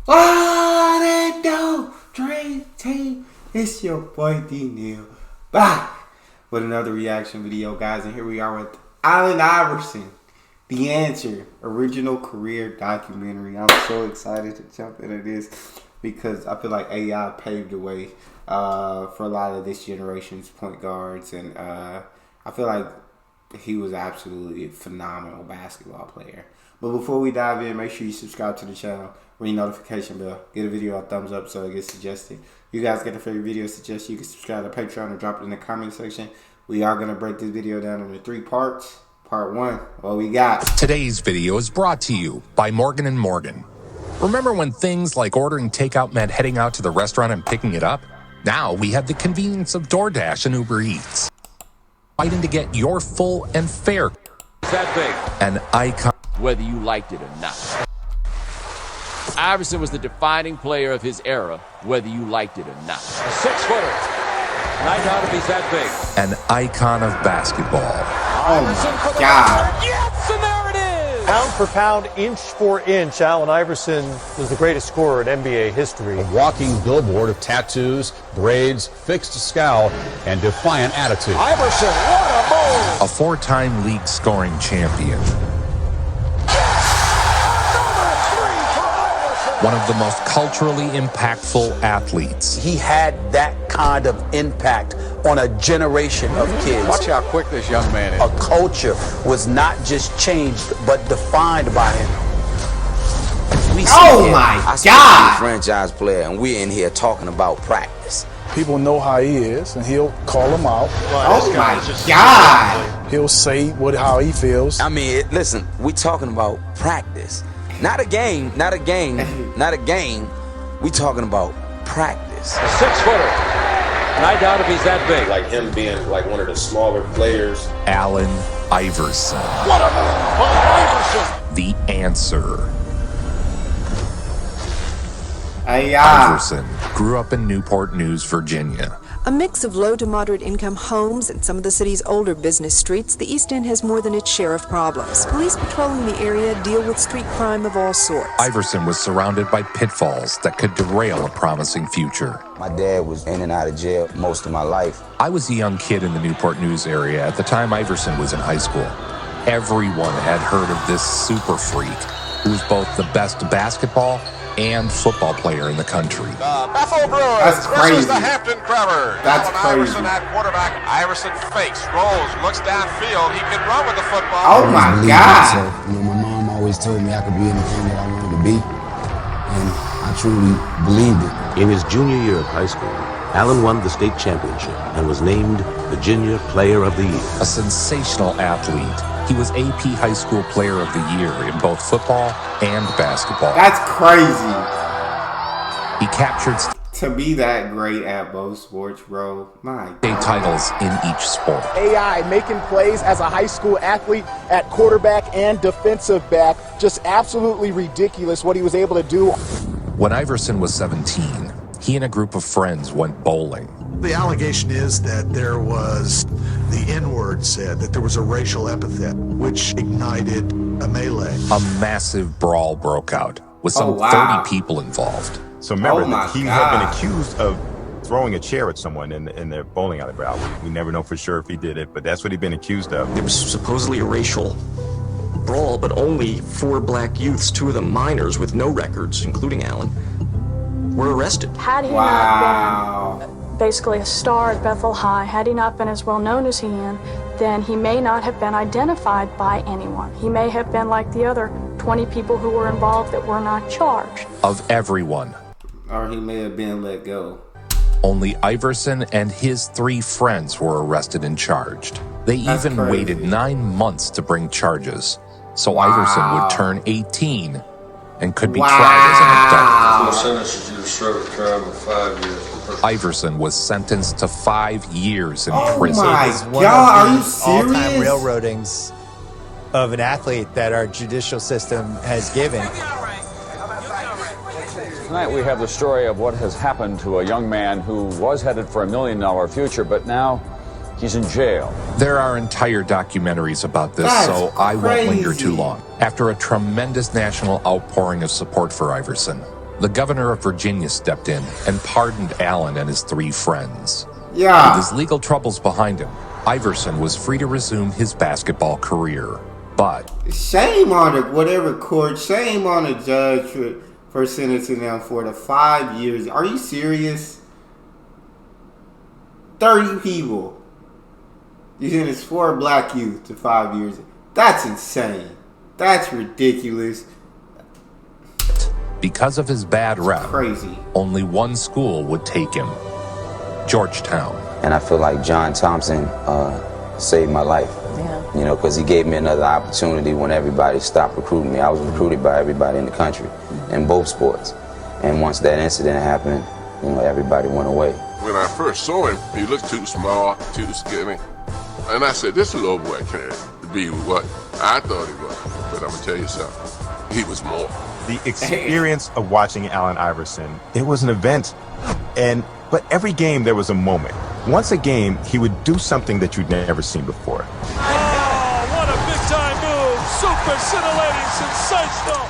What it do, Dream Team? It's your boy D Neal back with another reaction video, guys. And here we are with Allen Iverson, The Answer, original career documentary. I'm so excited to jump into this because I feel like AI paved the way for a lot of this generation's point guards, and I feel like he was absolutely a phenomenal basketball player. But before we dive in, make sure you subscribe to the channel, ring the notification bell, get a video a thumbs up so it gets suggested. You guys get a favorite video suggestion, you can subscribe to Patreon or drop it in the comment section. We are going to break this video down into 3 parts. Part 1, what we got. Today's video is brought to you by Morgan & Morgan. Remember when things like ordering takeout meant heading out to the restaurant and picking it up? Now we have the convenience of DoorDash and Uber Eats. Fighting to get your full and fair. Is that big? An icon. Whether you liked it or not. Iverson was the defining player of his era, whether you liked it or not. A 6-footer. I doubt if he's that big. An icon of basketball. Oh my God. Yes, and there it is! Pound for pound, inch for inch, Allen Iverson was the greatest scorer in NBA history. A walking billboard of tattoos, braids, fixed scowl, and defiant attitude. Iverson, what a move! A 4-time league scoring champion. One of the most culturally impactful athletes. He had that kind of impact on a generation of kids. Watch how quick this young man is. A culture was not just changed, but defined by him. Oh my God! Franchise player, and we're in here talking about practice. People know how he is, and he'll call them out. Oh my God! He'll say how he feels. I mean, listen, we're talking about practice. Not a game, not a game, not a game. We talking about practice. A 6-footer. And I doubt if he's that big. Like him being like one of the smaller players. Allen Iverson. What a Iverson! The Answer. AI. Iverson grew up in Newport News, Virginia. A mix of low to moderate income homes and some of the city's older business streets, the East End has more than its share of problems. Police patrolling the area deal with street crime of all sorts. Iverson was surrounded by pitfalls that could derail a promising future. My dad was in and out of jail most of my life. I was a young kid in the Newport News area at the time Iverson was in high school. Everyone had heard of this super freak who was both the best basketball and football player in the country. Buffalo Bruins That's crazy. versus the Hampton Crabbers. That's Allen crazy. Iverson at quarterback. Iverson fakes, rolls, looks downfield. He can run with the football. Oh my God! My mom always told me I could be anything that I wanted to be, and I truly believed it. In his junior year of high school, Allen won the state championship and was named Virginia Player of the Year. A sensational athlete, he was AP High School Player of the Year in both football and basketball. That's crazy. He captured To be that great at both sports, bro. My state God. titles in each sport. AI making plays as a high school athlete at quarterback and defensive back. Just absolutely ridiculous what he was able to do. When Iverson was 17, he and a group of friends went bowling. The allegation is that there was the N-word said, that there was a racial epithet, which ignited a melee. A massive brawl broke out with some 30 people involved. So remember, he had been God. accused of throwing a chair at someone in their bowling alley. We never know for sure if he did it, but that's what he'd been accused of. There was supposedly a racial brawl, but only 4 black youths, 2 of them minors with no records, including Allen, were arrested. Had he not been basically a star at Bethel High, had he not been as well known as he is, then he may not have been identified by anyone. He may have been like the other 20 people who were involved that were not charged. Of everyone, Or he may have been let go. only Iverson and his 3 friends were arrested and charged. They That's even crazy. waited 9 months to bring charges, so Iverson would turn 18 and could be tried as an adult. Sentences you to serve a term of 5 years. Iverson was sentenced to 5 years in Oh prison. my It's one God, of are you the all-time serious? railroadings of an athlete that our judicial system has given. Tonight we have the story of what has happened to a young man who was headed for $1 million future, but now he's in jail. There are entire documentaries about this, That's so I won't linger crazy. too long. After a tremendous national outpouring of support for Iverson, the governor of Virginia stepped in and pardoned Allen and his 3 friends. Yeah. With his legal troubles behind him, Iverson was free to resume his basketball career. But shame on it, whatever court, shame on the judge for sentencing them for the 5 years. Are you serious? 30 people. You sentenced 4 black youth to 5 years. That's insane. That's ridiculous. Because of his bad rep, crazy. Only one school would take him. Georgetown. And I feel like John Thompson saved my life. Yeah. You know, because he gave me another opportunity when everybody stopped recruiting me. I was recruited by everybody in the country in both sports. And once that incident happened, you know, everybody went away. When I first saw him, he looked too small, too skinny. And I said, this little boy can't be what I thought he was. But I'm going to tell you something. He was more. The experience of watching Allen Iverson, it was an event. But every game there was a moment. Once a game, he would do something that you'd never seen before. Oh, what a big-time move. Super scintillating, sensational.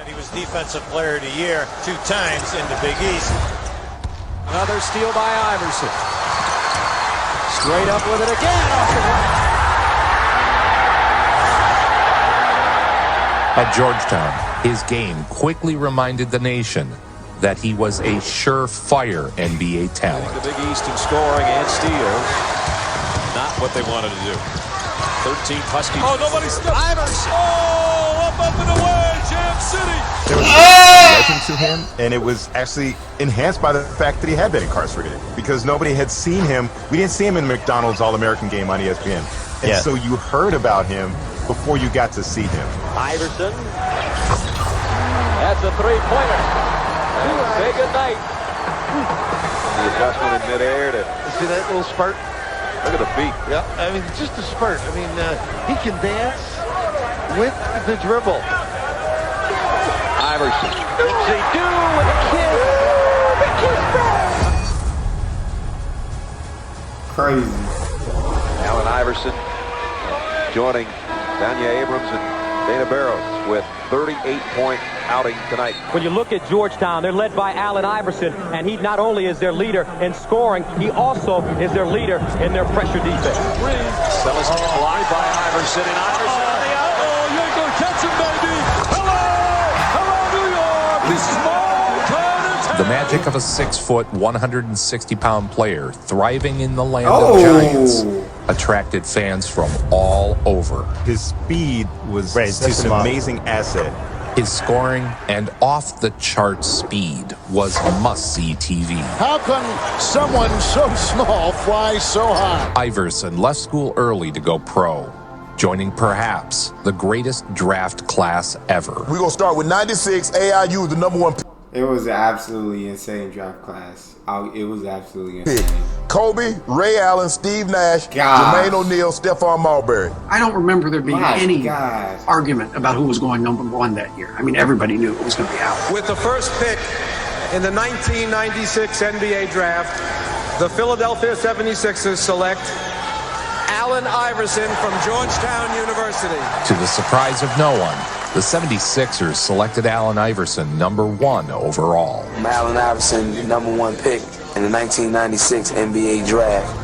And he was Defensive Player of the Year 2 times in the Big East. Another steal by Iverson. Straight up with it again off the glass. At Georgetown, his game quickly reminded the nation that he was a surefire NBA talent. The Big East in scoring and steals. Not what they wanted to do. 13 Huskies. Oh, nobody stepped. Iverson. Oh, up and away, Jam City. There was a legend to him, and it was actually enhanced by the fact that he had been incarcerated because nobody had seen him. We didn't see him in McDonald's All-American Game on ESPN. And so you heard about him before you got to see him. Iverson. That's a three-pointer. Say good night. The adjustment in midair to see that little spurt. Look at the feet. Yeah, I mean, just a spurt. I mean, he can dance with the dribble. Iverson. What's he do with a kiss? The kiss back. Crazy. Allen Iverson joining Danya Abrams and Dana Barros with 38-point outing tonight. When you look at Georgetown, they're led by Allen Iverson, and he not only is their leader in scoring, he also is their leader in their pressure defense. Celestin blocked by Iverson, and Iverson on the out. Oh, you ain't gonna catch him, baby. Hello! Hello, New York! This is The magic of a 6-foot, 160-pound player thriving in the land of giants attracted fans from all over. His speed was such an amazing asset. His scoring and off-the-charts speed was must-see TV. How can someone so small fly so high? Iverson left school early to go pro, joining perhaps the greatest draft class ever. We're going to start with 96, AIU, the #1 pick. It was an absolutely insane draft class. It was absolutely insane. Kobe, Ray Allen, Steve Nash, Jermaine O'Neal, Stephon Marbury. I don't remember there being any argument about who was going #1 that year. I mean, everybody knew it was going to be Allen. With the first pick in the 1996 NBA draft, the Philadelphia 76ers select Allen Iverson from Georgetown University. To the surprise of no one, the 76ers selected Allen Iverson #1 overall. I'm Allen Iverson, #1 pick in the 1996 NBA draft.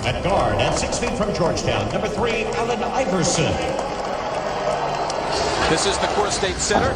At guard, at 6 feet from Georgetown, #3, Allen Iverson. This is the Core State Center,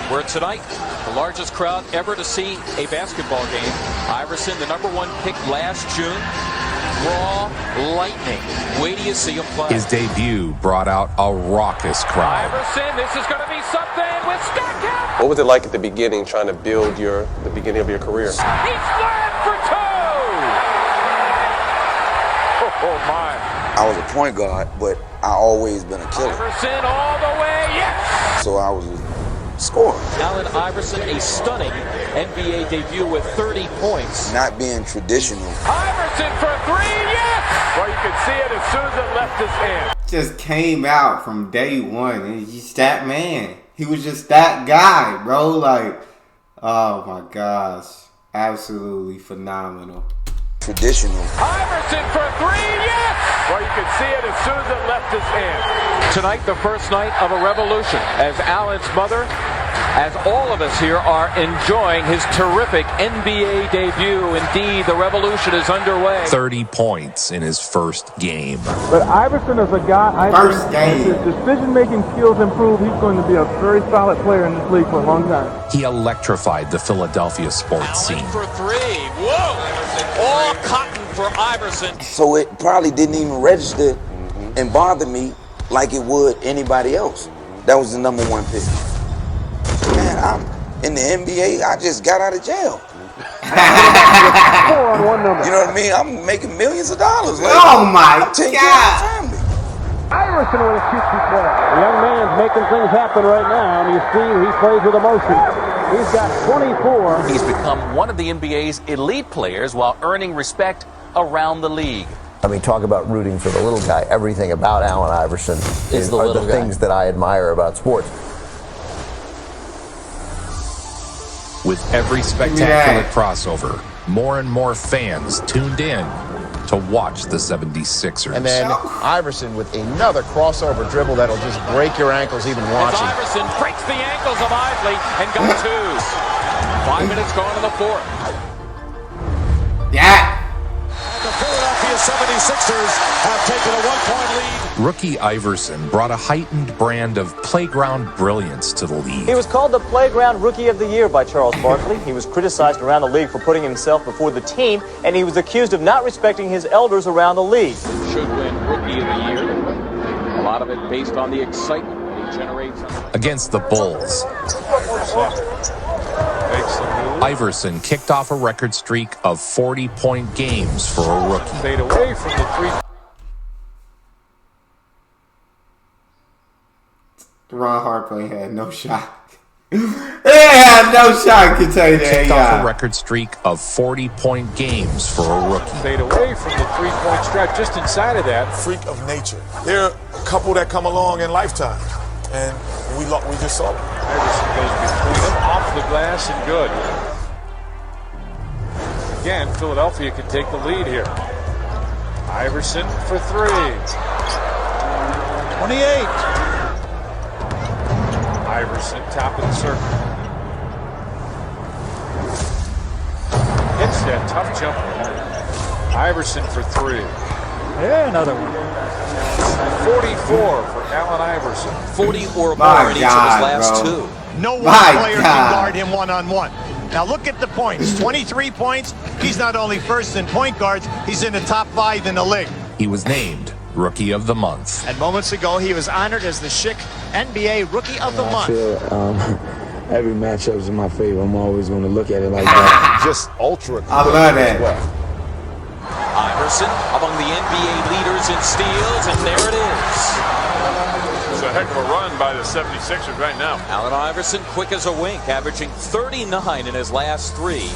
where tonight, the largest crowd ever to see a basketball game. Iverson, the #1 pick last June. Raw lightning. Wait till you see him play. His debut brought out a raucous crowd. Iverson, this is going to be something with Stackhouse. What was it like at the beginning, trying to build the beginning of your career? He slammed for 2! Oh, my. I was a point guard, but I always been a killer. Iverson all the way, yes! So I was a scorer. Allen Iverson, a stunning NBA debut with 30 points. Not being traditional. Iverson for 3, yes! Well, you could see it as soon as it left his hand. Just came out from day one, and he's just that man. He was just that guy, bro. Like, oh my gosh, absolutely phenomenal. traditional. Iverson for three, yes! Well, you can see it as soon as it left his hand. Tonight, the first night of a revolution, as Allen's mother, as all of us here are enjoying his terrific NBA debut. Indeed, the revolution is underway. 30 points in his first game. But Iverson is a guy, First game. His decision-making skills improve. He's going to be a very solid player in this league for a long time. He electrified the Philadelphia sports Allen scene. for three. Whoa! All cotton for Iverson. So it probably didn't even register and bother me like it would anybody else. That was the number one pick. Man, I'm in the NBA. I just got out of jail. On one number. You know what I mean? I'm making millions of dollars. Like, Oh my I'm taking care of God. my family. Iverson with a cutesy play. The young man's making things happen right now, and you see he plays with emotion. He's got 24. He's become one of the NBA's elite players while earning respect around the league. I mean, talk about rooting for the little guy. Everything about Allen Iverson Is the are little the guy. things that I admire about sports. With every spectacular crossover, more and more fans tuned in to watch the 76ers. And then Iverson with another crossover dribble that'll just break your ankles even watching. As Iverson breaks the ankles of Isley and got two. 5 minutes gone in the fourth. Yeah. The Philadelphia 76ers have taken a 1-point lead. Rookie Iverson brought a heightened brand of playground brilliance to the league. He was called the Playground Rookie of the Year by Charles Barkley. He was criticized around the league for putting himself before the team, and he was accused of not respecting his elders around the league. Should win Rookie of the Year. A lot of it based on the excitement that he generates. Against the Bulls, Iverson kicked off a record streak of 40-point games for a rookie. Fade away from the three. Ron Harper had no shot. They had no shot, can tell you that. Kicked off a record streak of 40-point games for a rookie. Fade away from the three-point stripe, just inside of that. Freak of nature. There are a couple that come along in lifetime, and we just saw them. Iverson goes between them, off the glass, and good. Again, Philadelphia can take the lead here. Iverson for three. 28. Iverson, top of the circle. Hits that tough jumper. Iverson for three. Yeah, another one. 44 for Allen Iverson. 40 or more in each of his last two. No one player can guard him one-on-one. Now look at the points. 23 points. He's not only first in point guards, he's in the top 5 in the league. He was named Rookie of the Month. And moments ago, he was honored as the Schick NBA Rookie of the Month. I feel every matchup is in my favor. I'm always going to look at it like that. Just ultra. I love that. Iverson among the NBA leaders in steals, and there it is. It's a heck of a run by the 76ers right now. Allen Iverson, quick as a wink, averaging 39 in his last three.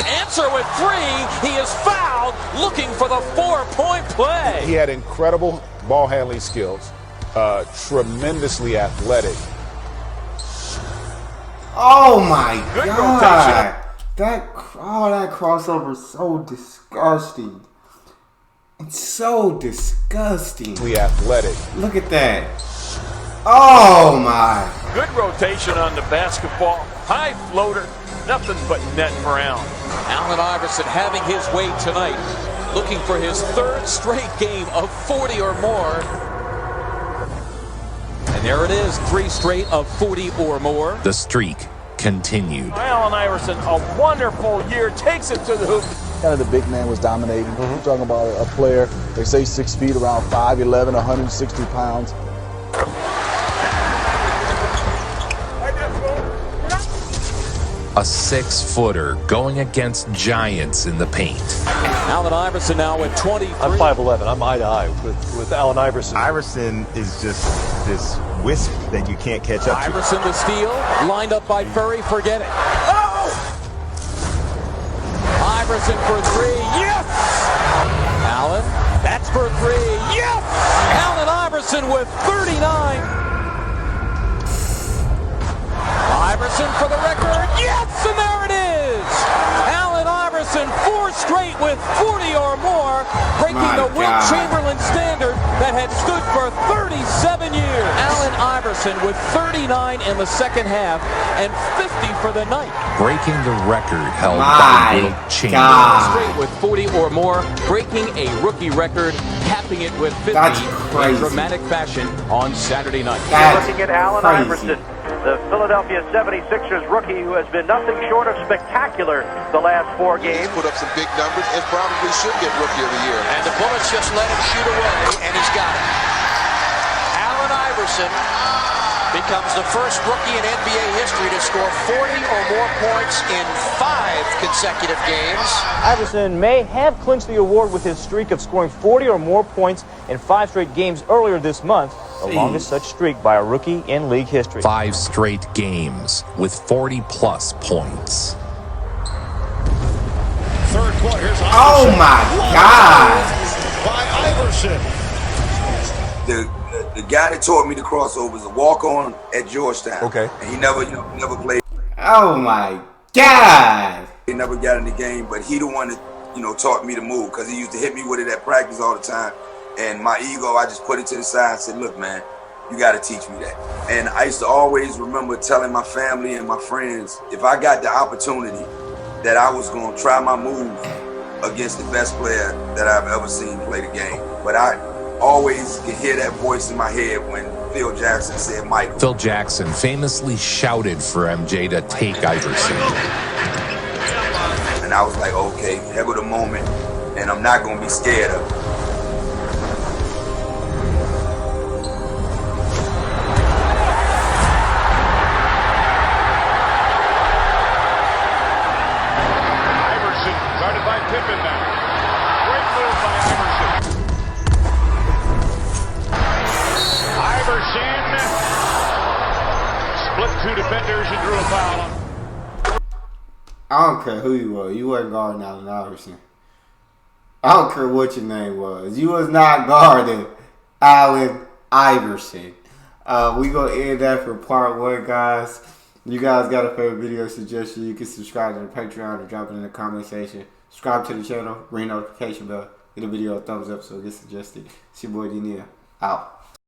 Answer with three. He is fouled, looking for the 4-point play. He had incredible ball handling skills, tremendously athletic. Oh my God. That crossover is so disgusting. It's so disgusting. Athletic. Look at that. Oh my. Good rotation on the basketball. High floater. Nothing but net for Allen. Allen Iverson having his way tonight, looking for his third straight game of 40 or more. And there it is, 3 straight of 40 or more. The streak continued. Allen Iverson, a wonderful year, takes it to the hoop. Kind of the big man was dominating. We're talking about a player, they say 6 feet, around 5'11", 160 pounds. A 6-footer going against giants in the paint. Allen Iverson now with 20. I'm 5'11". I'm eye to eye with Allen Iverson. Iverson is just this wisp that you can't catch up to. Iverson the steal, lined up by Curry, forget it. Oh! Iverson for three, yes! Allen, that's for three, yes! Allen Iverson with 39. Iverson for the record, yes! And there it is! Allen Iverson, 4 straight with with 40 or more, breaking the Wilt Chamberlain standard that had stood for 37 years. Allen Iverson with 39 in the second half and 50 for the night. Breaking the record held by Wilt Chamberlain. Straight with 40 or more, breaking a rookie record, capping it with 50 in dramatic fashion on Saturday night. Looking at Allen Iverson, the Philadelphia 76ers rookie who has been nothing short of spectacular the last 4 games. He's put up some big numbers and probably should get Rookie of the Year. And the Bullets just let him shoot away, and he's got it. Allen Iverson becomes the first rookie in NBA history to score 40 or more points in 5 consecutive games. Iverson may have clinched the award with his streak of scoring 40 or more points in 5 straight games earlier this month, the longest such streak by a rookie in league history. 5 straight games with 40-plus points. Third quarter. Here's Iverson. Oh my God! By Iverson. The guy that taught me the crossover is a walk-on at Georgetown. Okay. And he never played. Oh my God! He never got in the game, but he the one that taught me to move, because he used to hit me with it at practice all the time. And my ego, I just put it to the side and said, look, man, you got to teach me that. And I used to always remember telling my family and my friends, if I got the opportunity, that I was going to try my move against the best player that I've ever seen play the game. But I always could hear that voice in my head when Phil Jackson said Michael. Phil Jackson famously shouted for MJ to take Iverson. And I was like, okay, here go the moment, and I'm not going to be scared of it. Two defenders and drew a foul. I don't care who you were. You wasn't guarding Allen Iverson. I don't care what your name was. You was not guarding Allen Iverson. We gonna end that for part 1, guys. You guys got a favorite video suggestion, you can subscribe to the Patreon or drop it in the comment section. Subscribe to the channel, ring notification bell, give the video a thumbs up so it gets suggested. It's your boy Neal. Out.